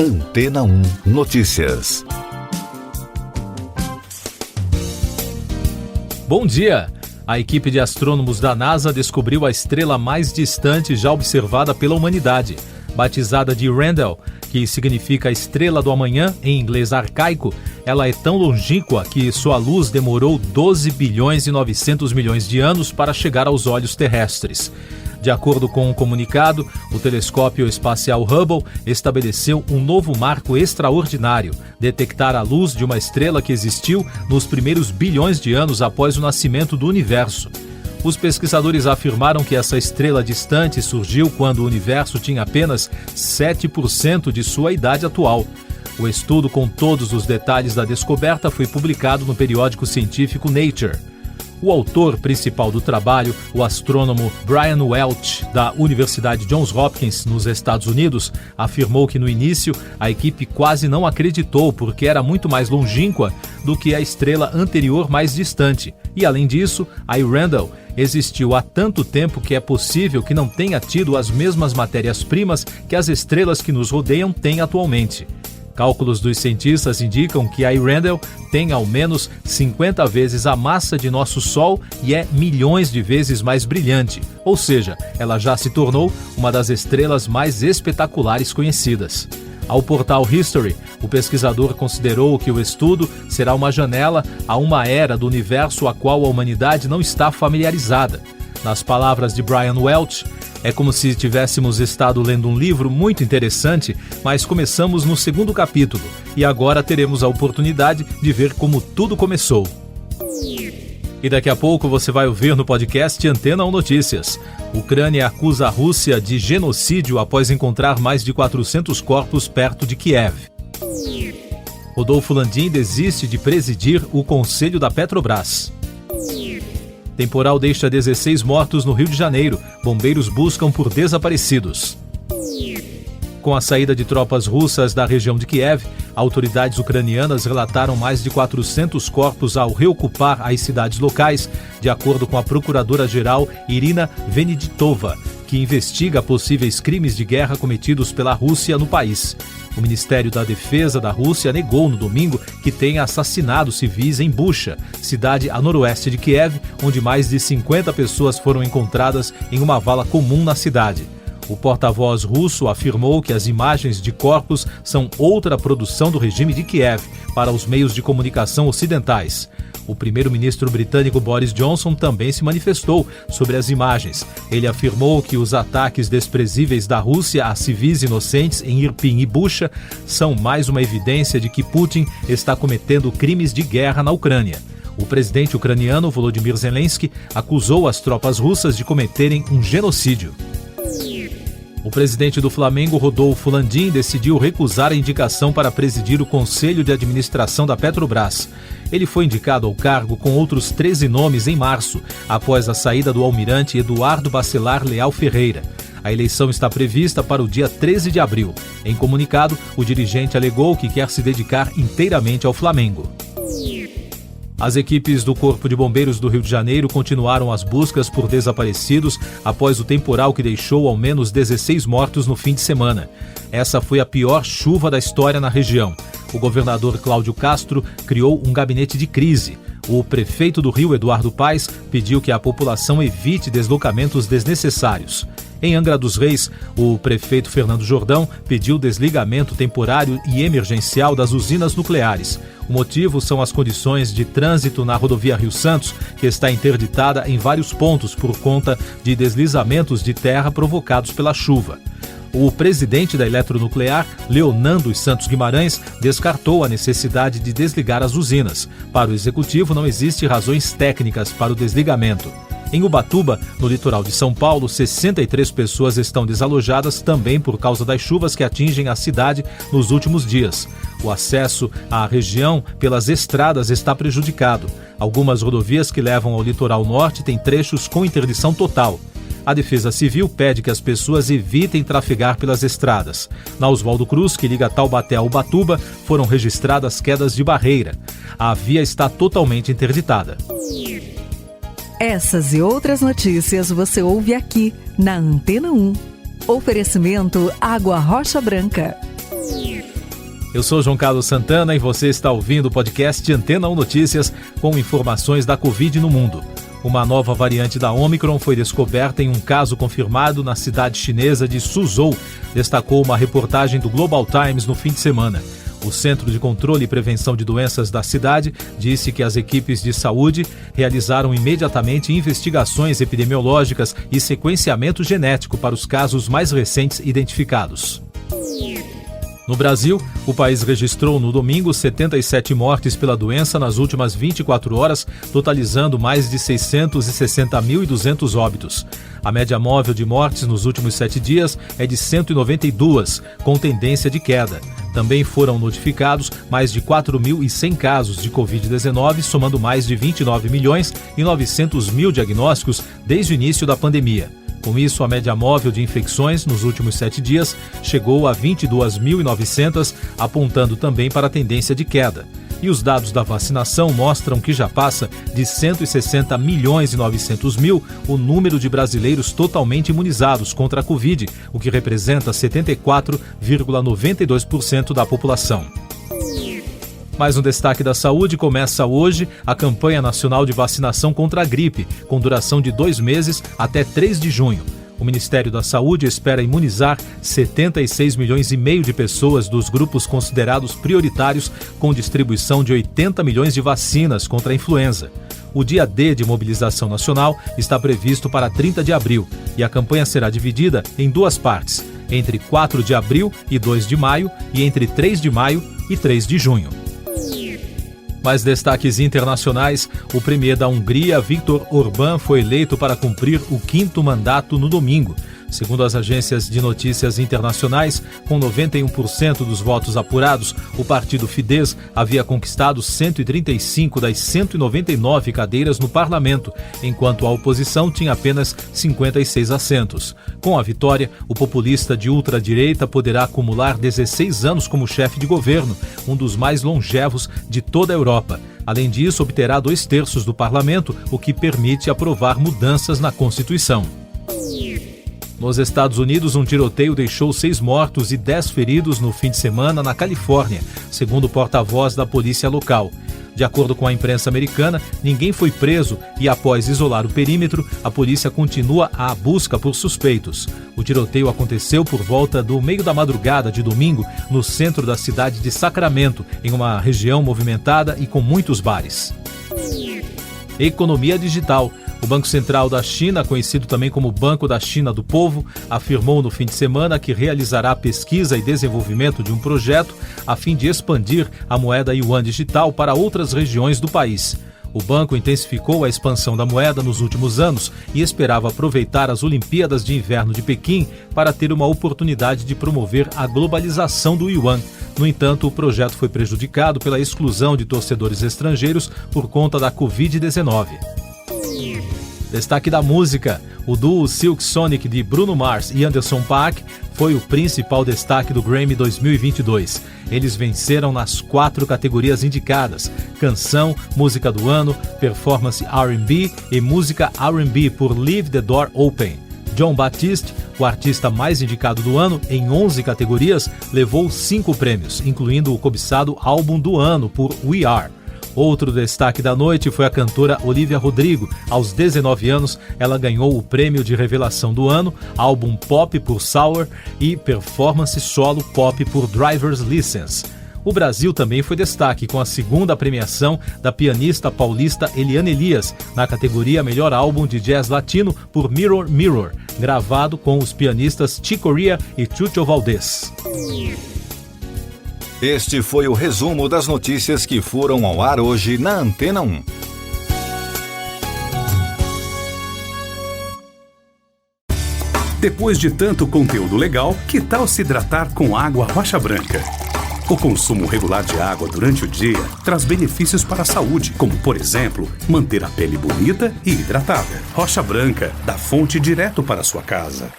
Antena 1 Notícias. Bom dia! A equipe de astrônomos da NASA descobriu a estrela mais distante já observada pela humanidade. Batizada de Randall, que significa estrela do amanhã em inglês arcaico, ela é tão longínqua que sua luz demorou 12 bilhões e 900 milhões de anos para chegar aos olhos terrestres. De acordo com um comunicado, o telescópio espacial Hubble estabeleceu um novo marco extraordinário: detectar a luz de uma estrela que existiu nos primeiros bilhões de anos após o nascimento do universo. Os pesquisadores afirmaram que essa estrela distante surgiu quando o universo tinha apenas 7% de sua idade atual. O estudo com todos os detalhes da descoberta foi publicado no periódico científico Nature. O autor principal do trabalho, o astrônomo Brian Welch, da Universidade Johns Hopkins, nos Estados Unidos, afirmou que no início a equipe quase não acreditou porque era muito mais longínqua do que a estrela anterior mais distante. E além disso, a Randall existiu há tanto tempo que é possível que não tenha tido as mesmas matérias-primas que as estrelas que nos rodeiam têm atualmente. Cálculos dos cientistas indicam que a Randall tem ao menos 50 vezes a massa de nosso Sol e é milhões de vezes mais brilhante, ou seja, ela já se tornou uma das estrelas mais espetaculares conhecidas. Ao portal History, o pesquisador considerou que o estudo será uma janela a uma era do universo a qual a humanidade não está familiarizada. Nas palavras de Brian Welch, é como se tivéssemos estado lendo um livro muito interessante, mas começamos no segundo capítulo e agora teremos a oportunidade de ver como tudo começou. E daqui a pouco você vai ouvir no podcast Antena 1 Notícias. Ucrânia acusa a Rússia de genocídio após encontrar mais de 400 corpos perto de Kiev. Rodolfo Landim desiste de presidir o Conselho da Petrobras. Temporal deixa 16 mortos no Rio de Janeiro. Bombeiros buscam por desaparecidos. Com a saída de tropas russas da região de Kiev, autoridades ucranianas relataram mais de 400 corpos ao reocupar as cidades locais, de acordo com a procuradora-geral Irina Venediktova, que investiga possíveis crimes de guerra cometidos pela Rússia no país. O Ministério da Defesa da Rússia negou no domingo que tenha assassinado civis em Bucha, cidade a noroeste de Kiev, onde mais de 50 pessoas foram encontradas em uma vala comum na cidade. O porta-voz russo afirmou que as imagens de corpos são outra produção do regime de Kiev para os meios de comunicação ocidentais. O primeiro-ministro britânico Boris Johnson também se manifestou sobre as imagens. Ele afirmou que os ataques desprezíveis da Rússia a civis inocentes em Irpin e Bucha são mais uma evidência de que Putin está cometendo crimes de guerra na Ucrânia. O presidente ucraniano Volodymyr Zelensky acusou as tropas russas de cometerem um genocídio. O presidente do Flamengo, Rodolfo Landim, decidiu recusar a indicação para presidir o Conselho de Administração da Petrobras. Ele foi indicado ao cargo com outros 13 nomes em março, após a saída do almirante Eduardo Bacelar Leal Ferreira. A eleição está prevista para o dia 13 de abril. Em comunicado, o dirigente alegou que quer se dedicar inteiramente ao Flamengo. As equipes do Corpo de Bombeiros do Rio de Janeiro continuaram as buscas por desaparecidos após o temporal que deixou ao menos 16 mortos no fim de semana. Essa foi a pior chuva da história na região. O governador Cláudio Castro criou um gabinete de crise. O prefeito do Rio, Eduardo Paes, pediu que a população evite deslocamentos desnecessários. Em Angra dos Reis, o prefeito Fernando Jordão pediu desligamento temporário e emergencial das usinas nucleares. O motivo são as condições de trânsito na rodovia Rio-Santos, que está interditada em vários pontos por conta de deslizamentos de terra provocados pela chuva. O presidente da Eletronuclear, Leonando dos Santos Guimarães, descartou a necessidade de desligar as usinas. Para o executivo, não existem razões técnicas para o desligamento. Em Ubatuba, no litoral de São Paulo, 63 pessoas estão desalojadas também por causa das chuvas que atingem a cidade nos últimos dias. O acesso à região pelas estradas está prejudicado. Algumas rodovias que levam ao litoral norte têm trechos com interdição total. A Defesa Civil pede que as pessoas evitem trafegar pelas estradas. Na Oswaldo Cruz, que liga Taubaté a Ubatuba, foram registradas quedas de barreira. A via está totalmente interditada. Essas e outras notícias você ouve aqui na Antena 1. Oferecimento Água Rocha Branca. Eu sou João Carlos Santana e você está ouvindo o podcast Antena 1 Notícias com informações da Covid no mundo. Uma nova variante da Omicron foi descoberta em um caso confirmado na cidade chinesa de Suzhou, destacou uma reportagem do Global Times no fim de semana. O Centro de Controle e Prevenção de Doenças da cidade disse que as equipes de saúde realizaram imediatamente investigações epidemiológicas e sequenciamento genético para os casos mais recentes identificados. No Brasil, o país registrou no domingo 77 mortes pela doença nas últimas 24 horas, totalizando mais de 660.200 óbitos. A média móvel de mortes nos últimos 7 dias é de 192, com tendência de queda. Também foram notificados mais de 4.100 casos de Covid-19, somando mais de 29.900.000 diagnósticos desde o início da pandemia. Com isso, a média móvel de infecções nos últimos 7 dias chegou a 22.900, apontando também para a tendência de queda. E os dados da vacinação mostram que já passa de 160.900.000 o número de brasileiros totalmente imunizados contra a Covid, o que representa 74,92% da população. Mais um destaque da saúde: começa hoje a campanha nacional de vacinação contra a gripe, com duração de 2 meses até 3 de junho. O Ministério da Saúde espera imunizar 76 milhões e meio de pessoas dos grupos considerados prioritários, com distribuição de 80 milhões de vacinas contra a influenza. O dia D de mobilização nacional está previsto para 30 de abril e a campanha será dividida em 2 partes, entre 4 de abril e 2 de maio e entre 3 de maio e 3 de junho. Mais destaques internacionais: o premier da Hungria, Viktor Orbán, foi eleito para cumprir o 5º mandato no domingo. Segundo as agências de notícias internacionais, com 91% dos votos apurados, o partido Fidesz havia conquistado 135 das 199 cadeiras no parlamento, enquanto a oposição tinha apenas 56 assentos. Com a vitória, o populista de ultradireita poderá acumular 16 anos como chefe de governo, um dos mais longevos de toda a Europa. Além disso, obterá 2/3 do parlamento, o que permite aprovar mudanças na Constituição. Nos Estados Unidos, um tiroteio deixou 6 mortos e 10 feridos no fim de semana na Califórnia, segundo o porta-voz da polícia local. De acordo com a imprensa americana, ninguém foi preso e, após isolar o perímetro, a polícia continua a busca por suspeitos. O tiroteio aconteceu por volta do meio da madrugada de domingo, no centro da cidade de Sacramento, em uma região movimentada e com muitos bares. Economia digital. O Banco Central da China, conhecido também como Banco da China do Povo, afirmou no fim de semana que realizará pesquisa e desenvolvimento de um projeto a fim de expandir a moeda yuan digital para outras regiões do país. O banco intensificou a expansão da moeda nos últimos anos e esperava aproveitar as Olimpíadas de Inverno de Pequim para ter uma oportunidade de promover a globalização do yuan. No entanto, o projeto foi prejudicado pela exclusão de torcedores estrangeiros por conta da Covid-19. Destaque da música: o duo Silk Sonic de Bruno Mars e Anderson .Paak foi o principal destaque do Grammy 2022. Eles venceram nas 4 categorias indicadas: canção, música do ano, performance R&B e música R&B por Leave the Door Open. Jon Batiste, o artista mais indicado do ano, em 11 categorias, levou 5 prêmios, incluindo o cobiçado Álbum do Ano por We Are. Outro destaque da noite foi a cantora Olivia Rodrigo. Aos 19 anos, ela ganhou o prêmio de revelação do ano, álbum pop por Sour e performance solo pop por Driver's License. O Brasil também foi destaque com a 2ª premiação da pianista paulista Eliane Elias, na categoria Melhor Álbum de Jazz Latino por Mirror Mirror, gravado com os pianistas Chick Corea e Chucho Valdés. Este foi o resumo das notícias que foram ao ar hoje na Antena 1. Depois de tanto conteúdo legal, que tal se hidratar com água Rocha Branca? O consumo regular de água durante o dia traz benefícios para a saúde, como, por exemplo, manter a pele bonita e hidratada. Rocha Branca, da fonte direto para a sua casa.